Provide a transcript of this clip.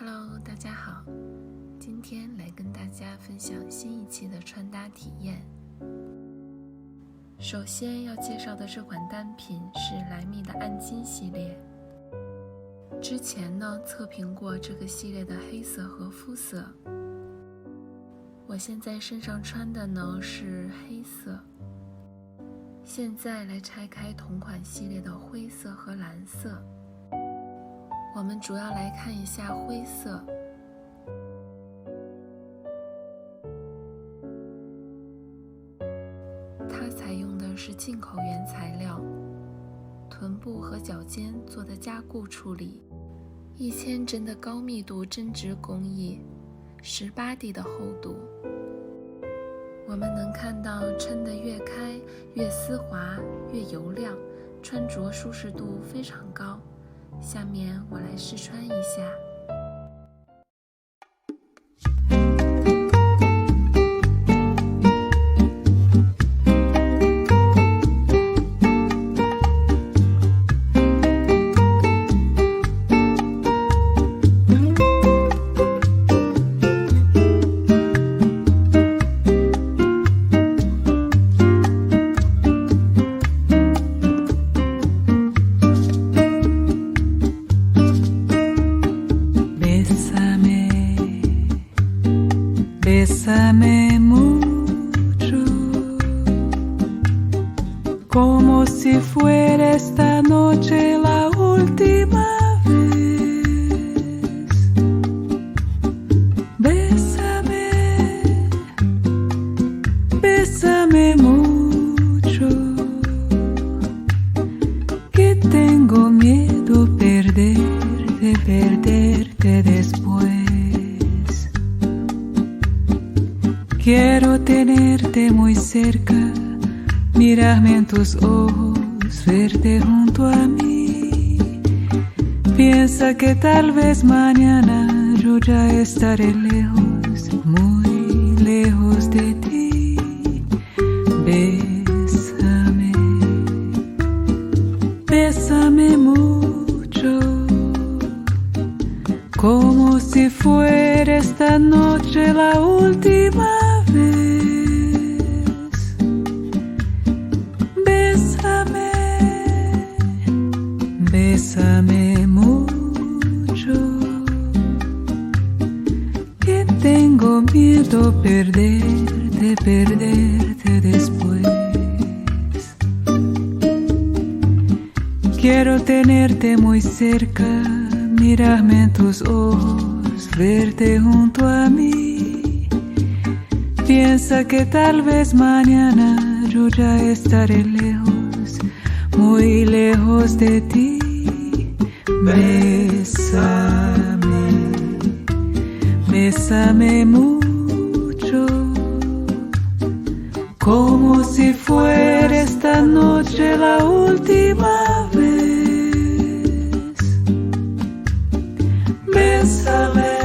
Hello， 大家好，今天来跟大家分享新一期的穿搭体验。首先要介绍的这款单品是莱密的暗金系列。之前呢测评过这个系列的黑色和肤色，我现在身上穿的呢是黑色。现在来拆开同款系列的灰色和蓝色。我们主要来看一下灰色。它采用的是进口原材料，臀部和脚尖做的加固处理，1000针的高密度针织工艺，18D 的厚度。我们能看到撑得越开越丝滑越油亮，穿着舒适度非常高。下面我来试穿一下。Bésame mucho, como si fuera esta noche la última vez. Bésame, bésame mucho, que tengo miedo perderte después. Quiero tenerte muy cerca, mirarme en tus ojos, verte junto a mí. Piensa que tal vez mañana yo ya estaré lejos, muy lejos de ti. Bésame, bésame mucho, como si fuera esta noche la última vez. Bésame, bésame mucho, que tengo miedo perderte después. Quiero tenerte muy cerca, mirarme en tus ojos, verte junto a mí. Piensa que tal vez mañana yo ya estaré lejos, muy lejos de ti. Bésame, bésame mucho, como si fuera esta noche la última vez. Bésame,